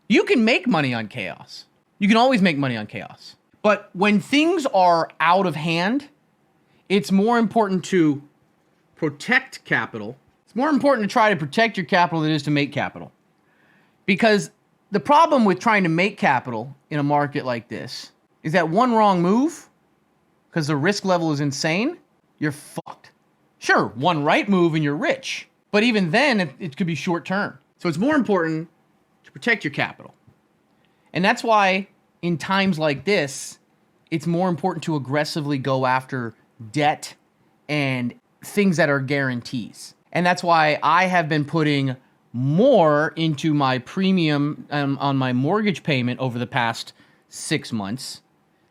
You can make money on chaos. You can always make money on chaos. But when things are out of hand, it's more important to protect capital. It's more important to try to protect your capital than it is to make capital. Because the problem with trying to make capital in a market like this is that one wrong move, because the risk level is insane, you're fucked. Sure, one right move and you're rich. But even then, it could be short term. So it's more important to protect your capital. And that's why in times like this, it's more important to aggressively go after debt and things that are guarantees. And that's why I have been putting more into my premium on my mortgage payment over the past 6 months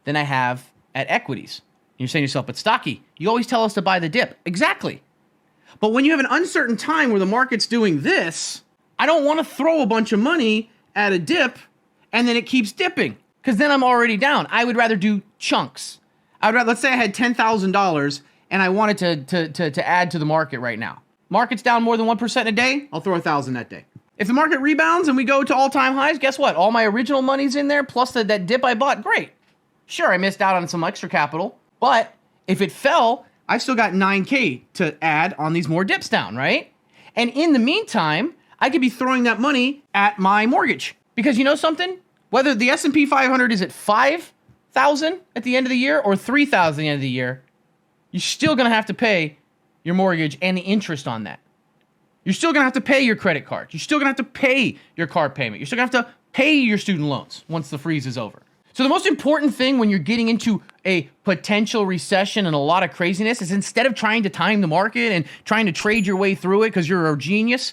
than I have at equities. And you're saying to yourself, but Stocky, you always tell us to buy the dip. Exactly. But when you have an uncertain time where the market's doing this, I don't want to throw a bunch of money at a dip and then it keeps dipping because then I'm already down. I would rather do chunks. Let's say I had $10,000 and I wanted to add to the market right now. Market's down more than 1% a day, I'll throw 1,000 that day. If the market rebounds and we go to all-time highs, guess what? All my original money's in there, plus that dip I bought. Great. Sure, I missed out on some extra capital, but if it fell, I've still got $9K to add on these more dips down, right? And in the meantime, I could be throwing that money at my mortgage. Because you know something? Whether the S&P 500 is at 5,000 at the end of the year or 3,000 at the end of the year, you're still going to have to pay your mortgage and the interest on that. You're still going to have to pay your credit card. You're still going to have to pay your car payment. You're still going to have to pay your student loans once the freeze is over. So the most important thing when you're getting into a potential recession and a lot of craziness is instead of trying to time the market and trying to trade your way through it because you're a genius.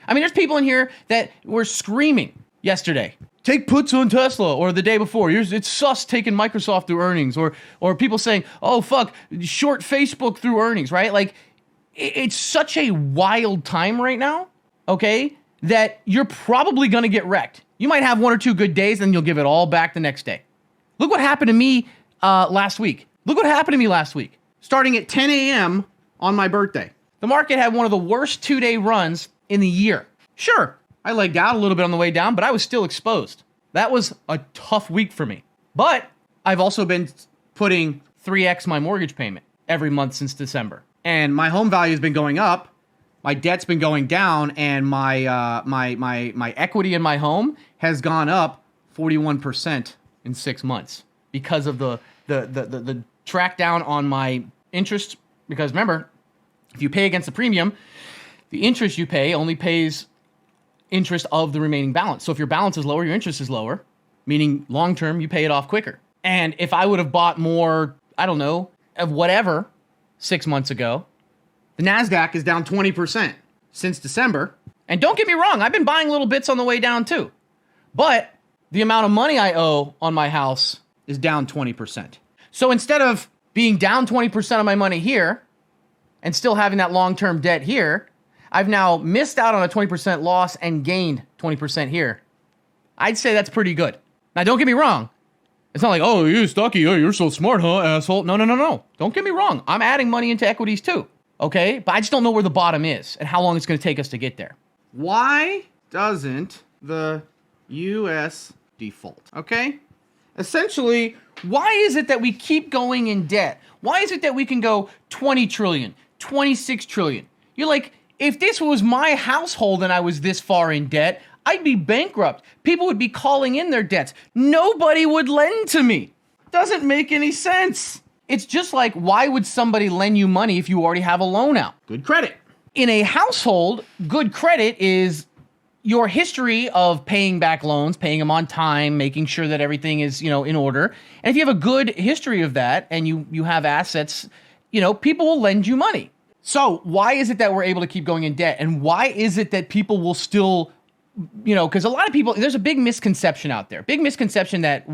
I mean, there's people in here that were screaming yesterday, take puts on Tesla, or the day before, it's sus taking Microsoft through earnings, or people saying, oh, fuck, short Facebook through earnings, right? Like, it's such a wild time right now, okay, that you're probably going to get wrecked. You might have 1 or 2 good days, and you'll give it all back the next day. Look what happened to me last week. Starting at 10 a.m. on my birthday. The market had one of the worst 2-day runs in the year. Sure, I legged out a little bit on the way down, but I was still exposed. That was a tough week for me. But I've also been putting 3x my mortgage payment every month since December. And my home value has been going up, my debt's been going down, and my equity in my home has gone up 41% in 6 months because of the track down on my interest. Because remember, if you pay against the premium, the interest you pay only pays interest of the remaining balance. So if your balance is lower, your interest is lower, meaning long term you pay it off quicker. And if I would have bought more, I don't know, of whatever 6 months ago, the NASDAQ is down 20% since December. And don't get me wrong, I've been buying little bits on the way down too. But the amount of money I owe on my house is down 20%. So instead of being down 20% of my money here and still having that long-term debt here, I've now missed out on a 20% loss and gained 20% here. I'd say that's pretty good. Now, don't get me wrong. It's not like, oh, you Stocky, oh, you're so smart, huh, asshole? No. Don't get me wrong. I'm adding money into equities too, okay? But I just don't know where the bottom is and how long it's going to take us to get there. Why doesn't the U.S. default, okay? Essentially, why is it that we keep going in debt? Why is it that we can go 20 trillion, 26 trillion? You're like, if this was my household and I was this far in debt, I'd be bankrupt. People would be calling in their debts. Nobody would lend to me. Doesn't make any sense. It's just like, why would somebody lend you money if you already have a loan out? Good credit. In a household, good credit is your history of paying back loans, paying them on time, making sure that everything is, in order. And if you have a good history of that and you have assets, people will lend you money. So why is it that we're able to keep going in debt? And why is it that people will still, because a lot of people, there's a big misconception out there. Big misconception that,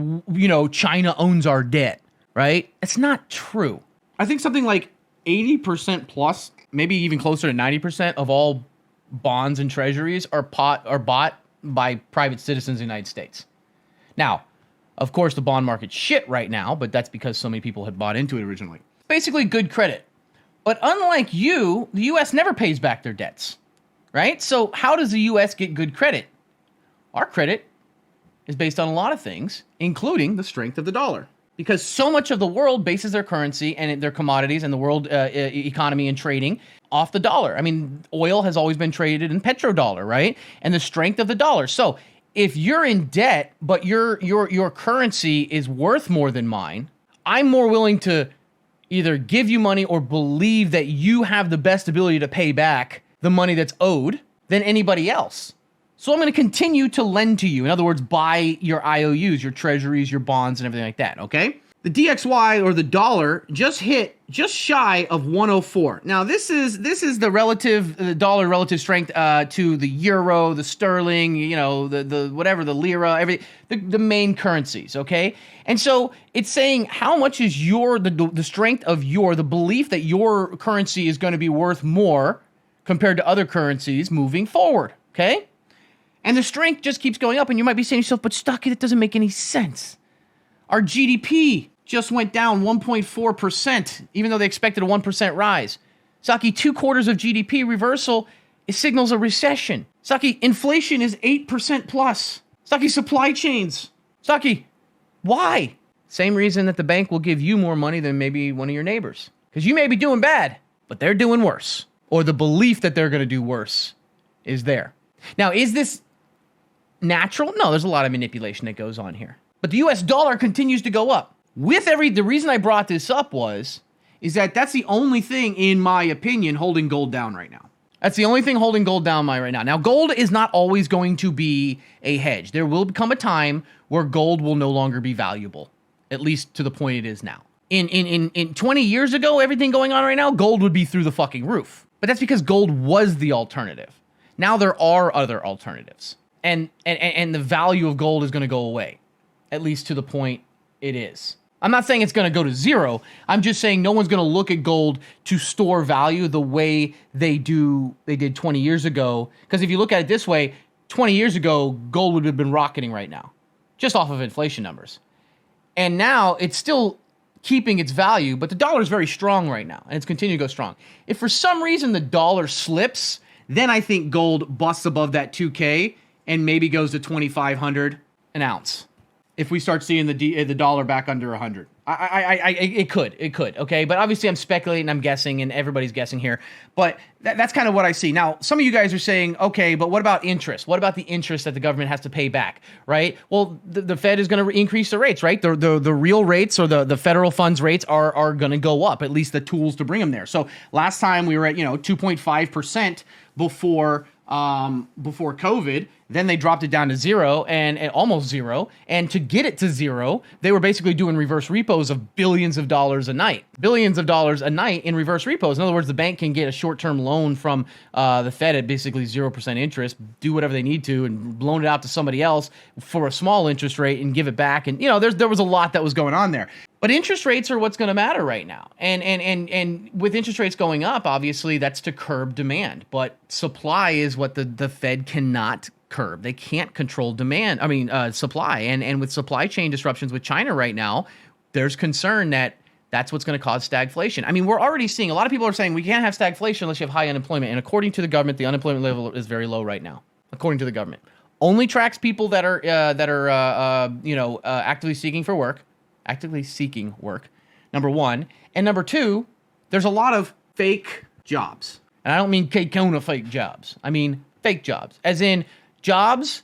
China owns our debt, right? It's not true. I think something like 80% plus, maybe even closer to 90% of all bonds and treasuries are bought by private citizens in the United States. Now, of course, the bond market's shit right now, but that's because so many people had bought into it originally. Basically, good credit. But unlike you, the U.S. never pays back their debts, right? So how does the U.S. get good credit? Our credit is based on a lot of things, including the strength of the dollar. Because so much of the world bases their currency and their commodities and the world economy and trading off the dollar. I mean, oil has always been traded in petrodollar, right? And the strength of the dollar. So if you're in debt, but your currency is worth more than mine, I'm more willing to either give you money or believe that you have the best ability to pay back the money that's owed than anybody else. So I'm going to continue to lend to you. In other words, buy your IOUs, your treasuries, your bonds, and everything like that, okay? The DXY, or the dollar, just hit just shy of 104. Now, this is the dollar relative strength to the euro, the sterling, you know, the whatever, the lira, everything, the main currencies, okay? And so it's saying how much is the strength of the belief that your currency is going to be worth more compared to other currencies moving forward, okay? And the strength just keeps going up, and you might be saying to yourself, but Stocky, that doesn't make any sense. Our GDP just went down 1.4%, even though they expected a 1% rise. Stocky, 2 quarters of GDP reversal, it signals a recession. Stocky, inflation is 8% plus. Stocky, supply chains. Stocky, why? Same reason that the bank will give you more money than maybe one of your neighbors. Because you may be doing bad, but they're doing worse. Or the belief that they're going to do worse is there. Now, is this natural? No, there's a lot of manipulation that goes on here. But the US dollar continues to go up. The reason I brought this up is that that's the only thing, in my opinion, holding gold down right now. That's the only thing holding gold down right now. Now, gold is not always going to be a hedge. There will come a time where gold will no longer be valuable, at least to the point it is now. In 20 years ago, everything going on right now, gold would be through the fucking roof. But that's because gold was the alternative. Now there are other alternatives. And the value of gold is going to go away, at least to the point it is. I'm not saying it's going to go to zero. I'm just saying no one's going to look at gold to store value the way they did 20 years ago. Because if you look at it this way, 20 years ago, gold would have been rocketing right now, just off of inflation numbers. And now it's still keeping its value, but the dollar is very strong right now, and it's continuing to go strong. If for some reason the dollar slips, then I think gold busts above that 2K and maybe goes to 2,500 an ounce. If we start seeing the dollar back under 100, it could, okay? But obviously I'm speculating, I'm guessing, and everybody's guessing here. But that's kind of what I see. Now, some of you guys are saying, okay, but what about interest? What about the interest that the government has to pay back, right? Well, the Fed is going to increase the rates, right? The real rates, or the federal funds rates are going to go up, at least the tools to bring them there. So last time we were at 2.5% before COVID. Then they dropped it down to zero and almost zero. And to get it to zero, they were basically doing reverse repos of billions of dollars a night. Billions of dollars a night in reverse repos. In other words, the bank can get a short-term loan from the Fed at basically 0% interest, do whatever they need to, and loan it out to somebody else for a small interest rate and give it back. And, there was a lot that was going on there. But interest rates are what's going to matter right now. And with interest rates going up, obviously, that's to curb demand. But supply is what the Fed cannot curb. They can't control supply. And with supply chain disruptions with China right now, there's concern that that's what's going to cause stagflation. I mean, we're already seeing, a lot of people are saying we can't have stagflation unless you have high unemployment. And according to the government, the unemployment level is very low right now, according to the government. Only tracks people that are actively seeking work, number one. And number two, there's a lot of fake jobs. And I don't mean K-Kona fake jobs. I mean fake jobs, as in jobs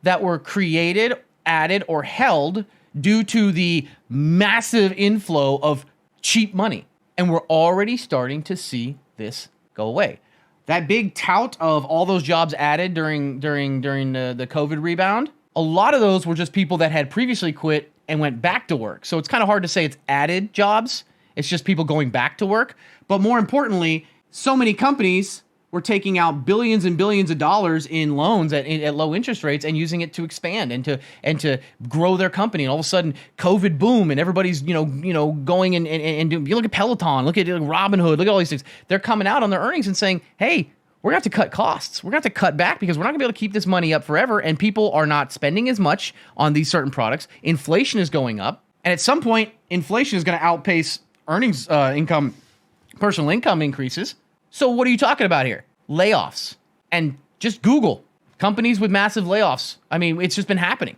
that were created, added, or held due to the massive inflow of cheap money. And we're already starting to see this go away. That big tout of all those jobs added during the COVID rebound, a lot of those were just people that had previously quit and went back to work. So it's kind of hard to say it's added jobs. It's just people going back to work. But more importantly, so many companies were taking out billions and billions of dollars in loans at low interest rates and using it to expand and to grow their company. And all of a sudden, COVID boom, and everybody's going and you look at Peloton, look at Robinhood, look at all these things. They're coming out on their earnings and saying, hey, we're going to have to cut costs. We're going to have to cut back because we're not going to be able to keep this money up forever. And people are not spending as much on these certain products. Inflation is going up. And at some point, inflation is going to outpace earnings, personal income increases. So what are you talking about here? Layoffs. And just Google companies with massive layoffs. I mean, it's just been happening.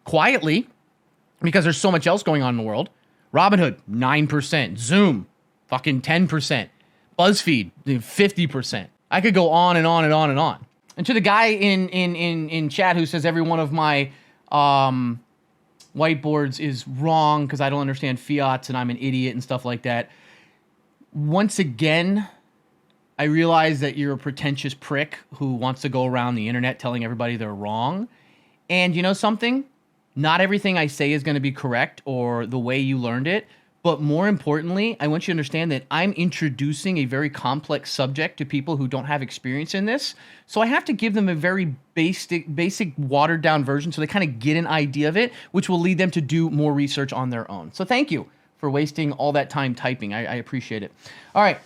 quietly because there's so much else going on in the world. Robinhood, 9%. Zoom, fucking 10%. BuzzFeed, 50%. I could go on and on and on and on. And to the guy in chat who says every one of my whiteboards is wrong because I don't understand fiats and I'm an idiot and stuff like that. Once again, I realize that you're a pretentious prick who wants to go around the internet telling everybody they're wrong. And you know something? Not everything I say is going to be correct or the way you learned it. But more importantly, I want you to understand that I'm introducing a very complex subject to people who don't have experience in this. So I have to give them a very basic watered down version so they kind of get an idea of it, which will lead them to do more research on their own. So thank you for wasting all that time typing. I appreciate it. All right.